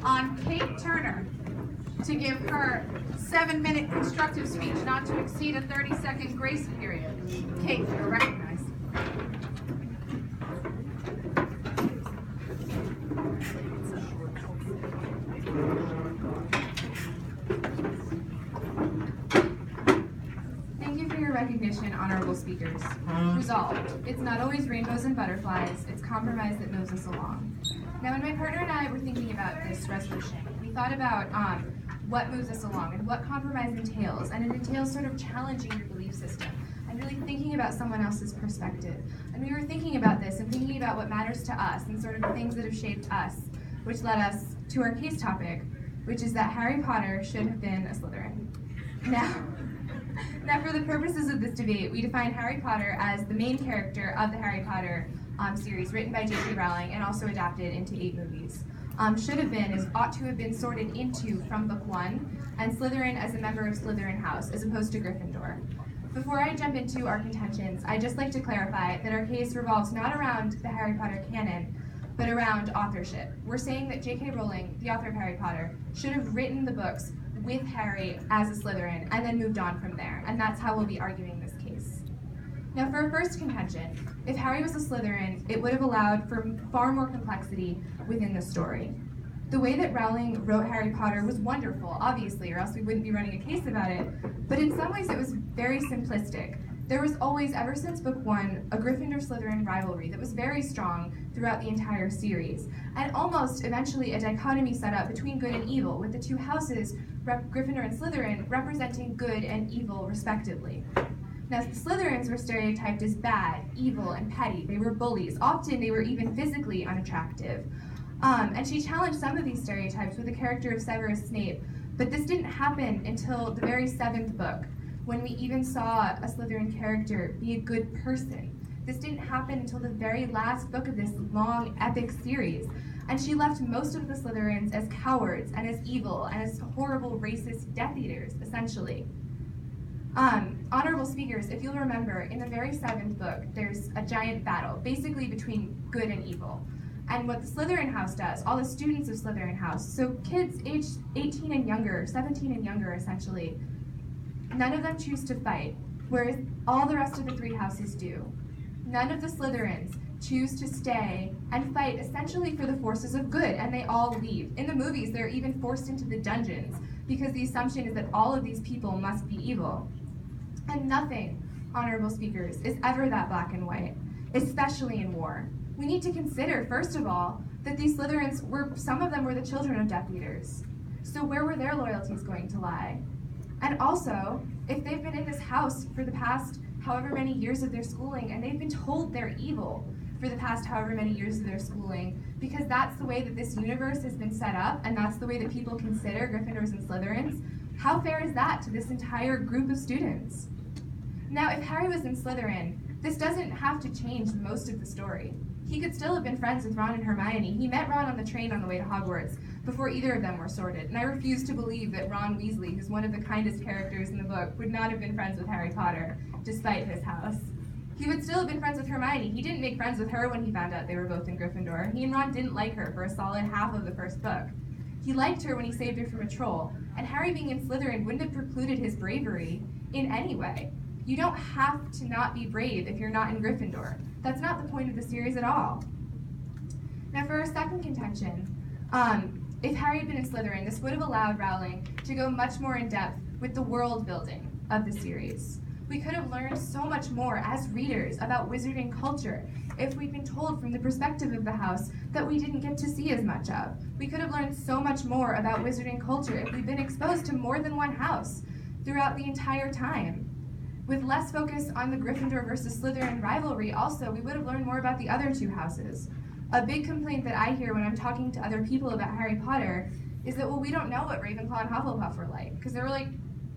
on Kate Turner to give her 7-minute constructive speech, not to exceed a 30-second grace period. Kate, you're recognized. Thank you for your recognition, honorable speakers. Resolved. It's not always rainbows and butterflies, it's compromise that moves us along. Now, when my partner and I were thinking about this resolution, we thought about what moves us along and what compromise entails, and it entails sort of challenging your belief system and really thinking about someone else's perspective. And we were thinking about this and thinking about what matters to us and sort of the things that have shaped us, which led us to our case topic, which is that Harry Potter should have been a Slytherin. Now, for the purposes of this debate, we define Harry Potter as the main character of the Harry Potter series, written by J.K. Rowling and also adapted into 8 movies. Should have been is ought to have been sorted into from book 1, and Slytherin as a member of Slytherin House, as opposed to Gryffindor. Before I jump into our contentions, I'd just like to clarify that our case revolves not around the Harry Potter canon, but around authorship. We're saying that J.K. Rowling, the author of Harry Potter, should have written the books with Harry as a Slytherin and then moved on from there, and that's how we'll be arguing this case. Now, for our first contention, if Harry was a Slytherin, it would have allowed for far more complexity within the story. The way that Rowling wrote Harry Potter was wonderful, obviously, or else we wouldn't be running a case about it, but in some ways it was very simplistic. There was always, ever since book 1, a Gryffindor-Slytherin rivalry that was very strong throughout the entire series, and almost eventually a dichotomy set up between good and evil, with the 2 houses, Gryffindor and Slytherin, representing good and evil respectively. Now, the Slytherins were stereotyped as bad, evil, and petty. They were bullies. Often they were even physically unattractive. And she challenged some of these stereotypes with the character of Severus Snape, but this didn't happen until the very 7th book, when we even saw a Slytherin character be a good person. This didn't happen until the very last book of this long, epic series, and she left most of the Slytherins as cowards and as evil and as horrible, racist Death Eaters, essentially. Honorable speakers, if you'll remember, in the very 7th book, there's a giant battle, basically between good and evil. And what the Slytherin House does, all the students of Slytherin House, so kids aged 18 and younger, 17 and younger essentially, none of them choose to fight, whereas all the rest of the 3 houses do. None of the Slytherins choose to stay and fight essentially for the forces of good, and they all leave. In the movies, they're even forced into the dungeons, because the assumption is that all of these people must be evil. And nothing, honorable speakers, is ever that black and white, especially in war. We need to consider, first of all, that these Slytherins some of them were the children of Death Eaters. So where were their loyalties going to lie? And also, if they've been in this house for the past however many years of their schooling, and they've been told they're evil for the past however many years of their schooling, because that's the way that this universe has been set up, and that's the way that people consider Gryffindors and Slytherins, how fair is that to this entire group of students? Now, if Harry was in Slytherin, this doesn't have to change most of the story. He could still have been friends with Ron and Hermione. He met Ron on the train on the way to Hogwarts before either of them were sorted, and I refuse to believe that Ron Weasley, who's one of the kindest characters in the book, would not have been friends with Harry Potter, despite his house. He would still have been friends with Hermione. He didn't make friends with her when he found out they were both in Gryffindor. He and Ron didn't like her for a solid half of the first book. He liked her when he saved her from a troll, and Harry being in Slytherin wouldn't have precluded his bravery in any way. You don't have to not be brave if you're not in Gryffindor. That's not the point of the series at all. Now, for our second contention, if Harry had been in Slytherin, this would have allowed Rowling to go much more in depth with the world building of the series. We could have learned so much more as readers about wizarding culture if we'd been told from the perspective of the house that we didn't get to see as much of. We could have learned so much more about wizarding culture if we'd been exposed to more than one house throughout the entire time. With less focus on the Gryffindor versus Slytherin rivalry also, we would have learned more about the other 2 houses. A big complaint that I hear when I'm talking to other people about Harry Potter is that, well, we don't know what Ravenclaw and Hufflepuff were like, because there were like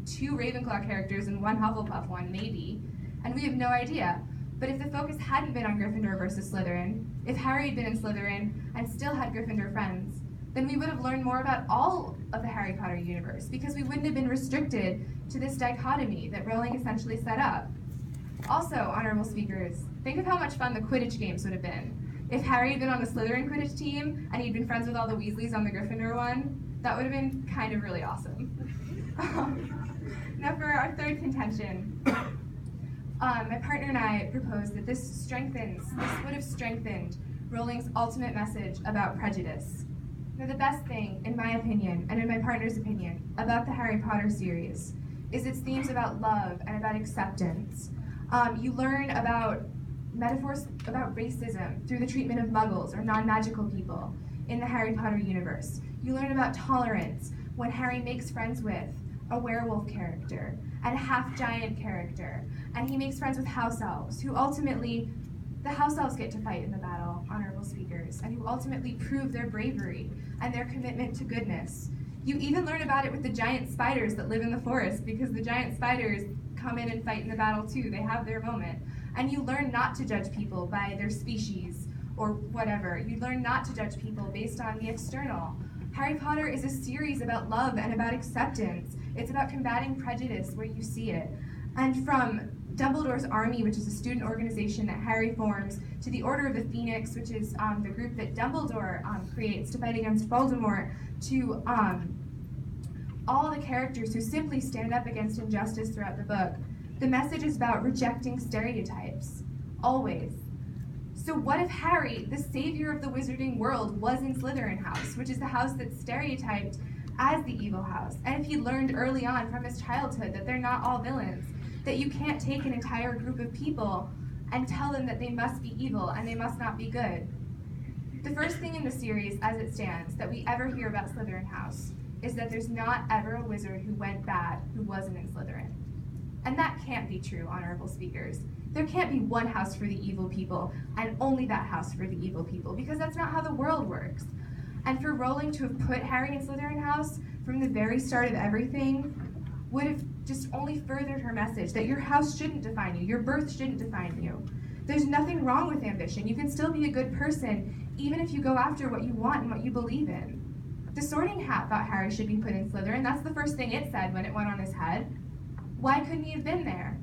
2 Ravenclaw characters and 1 Hufflepuff one, maybe, and we have no idea. But if the focus hadn't been on Gryffindor versus Slytherin, if Harry had been in Slytherin and still had Gryffindor friends, then we would have learned more about all of the Harry Potter universe, because we wouldn't have been restricted to this dichotomy that Rowling essentially set up. Also, honorable speakers, think of how much fun the Quidditch games would have been. If Harry had been on the Slytherin Quidditch team and he'd been friends with all the Weasleys on the Gryffindor one, that would have been kind of really awesome. Now for our third contention. My partner and I proposed that this would have strengthened Rowling's ultimate message about prejudice. Now the best thing, in my opinion, and in my partner's opinion, about the Harry Potter series is its themes about love and about acceptance. You learn about metaphors about racism through the treatment of muggles or non-magical people in the Harry Potter universe. You learn about tolerance when Harry makes friends with a werewolf character and a half-giant character, and he makes friends with house elves, who ultimately, the house elves get to fight in the battle, honorable speakers, and who ultimately prove their bravery and their commitment to goodness. You even learn about it with the giant spiders that live in the forest, because the giant spiders come in and fight in the battle too. They have their moment. And you learn not to judge people by their species or whatever. You learn not to judge people based on the external. Harry Potter is a series about love and about acceptance. It's about combating prejudice where you see it. And from Dumbledore's Army, which is a student organization that Harry forms, to the Order of the Phoenix, which is the group that Dumbledore creates to fight against Voldemort, to all the characters who simply stand up against injustice throughout the book, the message is about rejecting stereotypes, always. So what if Harry, the savior of the wizarding world, was in Slytherin House, which is the house that's stereotyped as the evil house? And if he learned early on from his childhood that they're not all villains, that you can't take an entire group of people and tell them that they must be evil and they must not be good. The first thing in the series, as it stands, that we ever hear about Slytherin House is that there's not ever a wizard who went bad who wasn't in Slytherin. And that can't be true, honorable speakers. There can't be one house for the evil people and only that house for the evil people, because that's not how the world works. And for Rowling to have put Harry in Slytherin House from the very start of everything would have just only furthered her message that your house shouldn't define you, your birth shouldn't define you. There's nothing wrong with ambition. You can still be a good person even if you go after what you want and what you believe in. The Sorting Hat thought Harry should be put in Slytherin. That's the first thing it said when it went on his head. Why couldn't he have been there?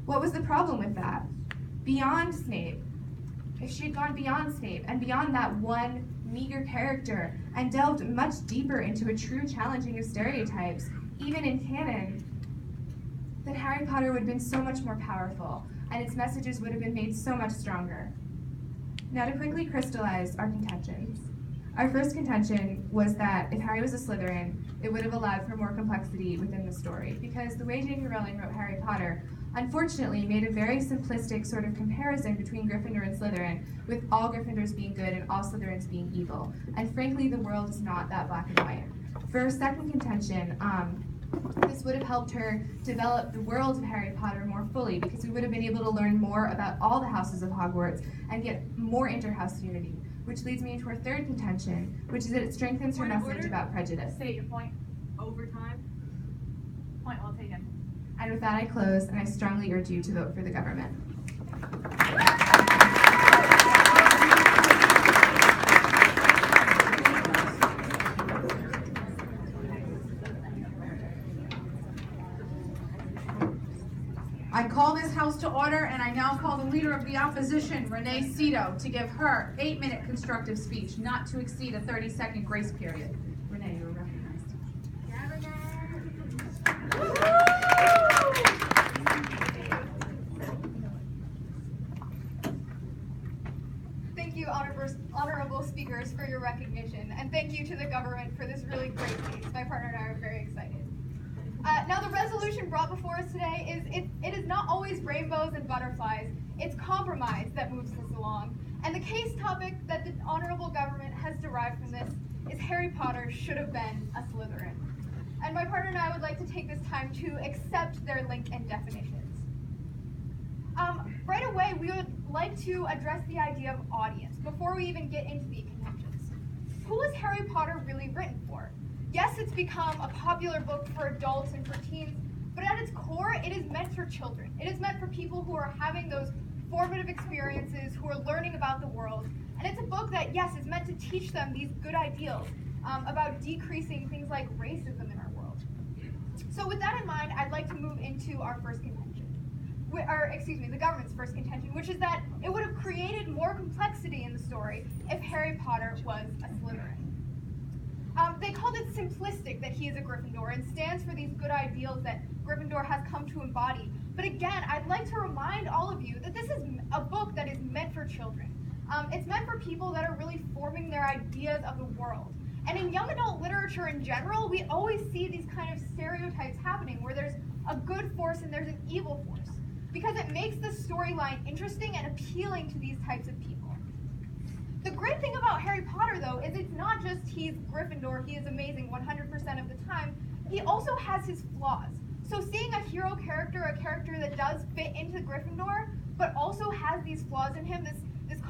What was the problem with that? Beyond Snape, if she had gone beyond Snape and beyond that one meager character and delved much deeper into a true challenging of stereotypes, even in canon, then Harry Potter would have been so much more powerful and its messages would have been made so much stronger. Now to quickly crystallize our contentions. Our first contention was that if Harry was a Slytherin, it would have allowed for more complexity within the story, because the way J.K. Rowling wrote Harry Potter, unfortunately, made a very simplistic sort of comparison between Gryffindor and Slytherin, with all Gryffindors being good and all Slytherins being evil. And frankly, the world is not that black and white. For our second contention, this would have helped her develop the world of Harry Potter more fully, because we would have been able to learn more about all the houses of Hogwarts and get more inter-house unity. Which leads me into our third contention, which is that it strengthens her message about prejudice. State your point. Overtime. Point well taken. And with that, I close, and I strongly urge you to vote for the government. I call this House to order, and I now call the Leader of the Opposition, Renee Cito, to give her 8-minute constructive speech, not to exceed a 30-second grace period. Renee, you are recognized. Thank you, honorable speakers, for your recognition, and thank you to the government for this really great case. My partner and I are very excited. Now, the resolution brought before us today it is not always rainbows and butterflies. It's compromise that moves us along. And the case topic that the honorable government has derived from this is Harry Potter should have been a Slytherin. And my partner and I would like to take this time to accept their link and definitions. Right away, we would like to address the idea of audience before we even get into the contentions. Who is Harry Potter really written for? Yes, it's become a popular book for adults and for teens, but at its core, it is meant for children. It is meant for people who are having those formative experiences, who are learning about the world. And it's a book that, yes, is meant to teach them these good ideals about decreasing things like racism in our world. So with that in mind, I'd like to move into our first contention. the government's first contention, which is that it would have created more complexity in the story if Harry Potter was a Slytherin. They called it simplistic that he is a Gryffindor and stands for these good ideals that Gryffindor has come to embody. But again, I'd like to remind all of you that this is a book that is meant for children. It's meant for people that are really forming their ideas of the world. And in young adult literature in general, we always see these kind of stereotypes happening where there's a good force and there's an evil force, because it makes the storyline interesting and appealing to these types of people. The great thing about Harry Potter, though, is it's not just he's Gryffindor, he is amazing 100% of the time, he also has his flaws. So seeing a hero character, a character that does fit into Gryffindor, but also has these flaws in him, this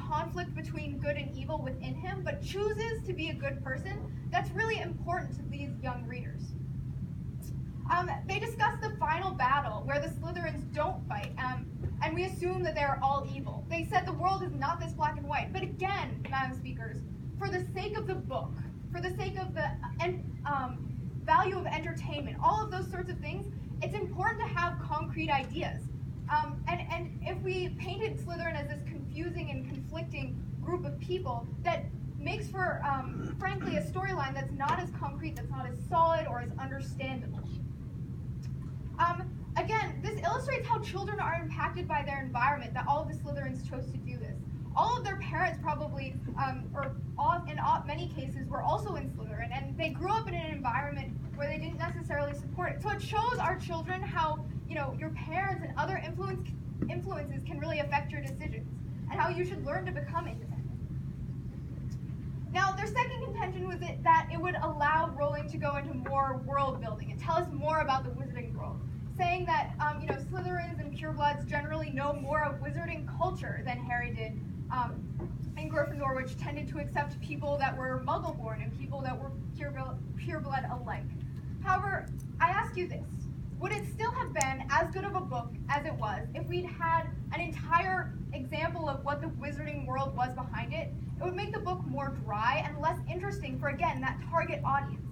conflict between good and evil within him, but chooses to be a good person, that's really important to these young readers. They discuss the final battle where the Slytherins don't fight, and we assume that they're all evil. They said the world is not this black and white. But again, Madam Speakers, for the sake of the book, for the sake of the value of entertainment, all of those sorts of things, it's important to have concrete ideas. And if we painted Slytherin as this confusing and conflicting group of people, that makes for, frankly, a storyline that's not as concrete, that's not as solid or as understandable. Again, this illustrates how children are impacted by their environment, that all of the Slytherins chose to do this. All of their parents probably, in many cases, were also in Slytherin, and they grew up in an environment where they didn't necessarily support it. So it shows our children how, your parents and other influences can really affect your decisions, and how you should learn to become independent. Now, their second contention was that it would allow Rowling to go into more world building and tell us more about the wizarding world, saying that Slytherins and purebloods generally know more of wizarding culture than Harry did in Gryffindor, which tended to accept people that were Muggle-born and people that were pureblood alike. However, I ask you this: would it still have been as good of a book as it was if we'd had an entire example of what the wizarding world was behind it? It would make the book more dry and less interesting for, again, that target audience.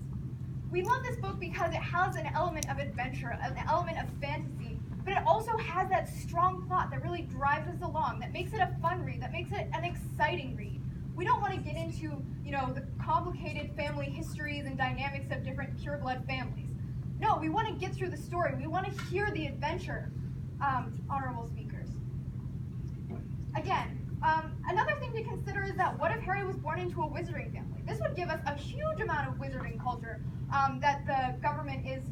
We love this book because it has an element of adventure, an element of fantasy, but it also has that strong plot that really drives us along, that makes it a fun read, that makes it an exciting read. We don't want to get into, the complicated family histories and dynamics of different pureblood families. No, we want to get through the story. We want to hear the adventure, honorable speakers. Again, another thing to consider is that what if Harry was born into a wizarding family? This would give us a huge amount of wizarding culture that the government is,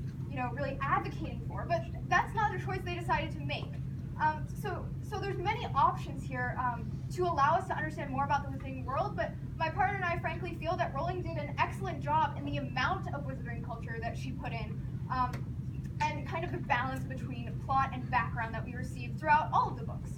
really advocating for, but that's not a choice they decided to make. So there's many options here to allow us to understand more about the wizarding world, but my partner and I frankly feel that Rowling did an excellent job in the amount of wizarding culture that she put in, and kind of the balance between plot and background that we received throughout all of the books.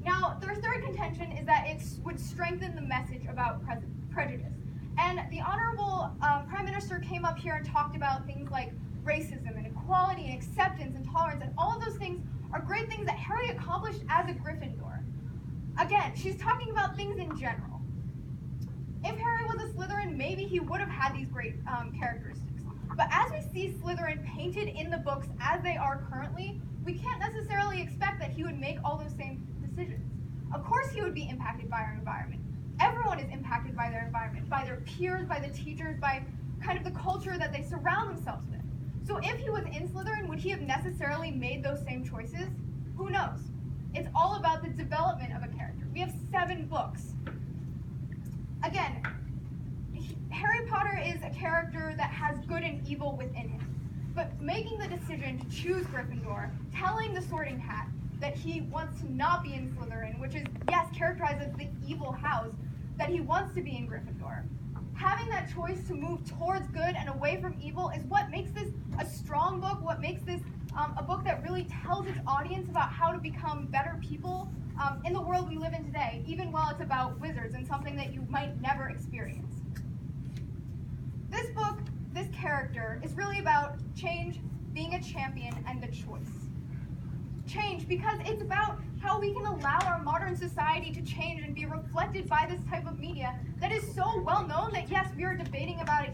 Now, their third contention is that it would strengthen the message about prejudice. And the Honorable Prime Minister came up here and talked about things like racism and equality and acceptance and tolerance, and all of those things are great things that Harry accomplished as a Gryffindor. Again, she's talking about things in general. If Harry was a Slytherin, maybe he would have had these great characteristics. But as we see Slytherin painted in the books as they are currently, we can't necessarily expect that he would make all those same decisions. Of course he would be impacted by our environment. Everyone is impacted by their environment, by their peers, by the teachers, by kind of the culture that they surround themselves with. So if he was in Slytherin, would he have necessarily made those same choices? Who knows? It's all about the development of a character. We have 7 books. Again, Harry Potter is a character that has good and evil within him. But making the decision to choose Gryffindor, telling the Sorting Hat that he wants to not be in Slytherin, which is, yes, characterized as the evil house, that he wants to be in Gryffindor. Having that choice to move towards good and away from evil is what makes this a strong book, what makes this a book that really tells its audience about how to become better people in the world we live in today, even while it's about wizards and something that you might never experience. This book, this character, is really about change, being a champion, and the choice. Change, because it's about how we can allow our modern society to change and be reflected by this type of media that is so well known that, yes, we are debating about it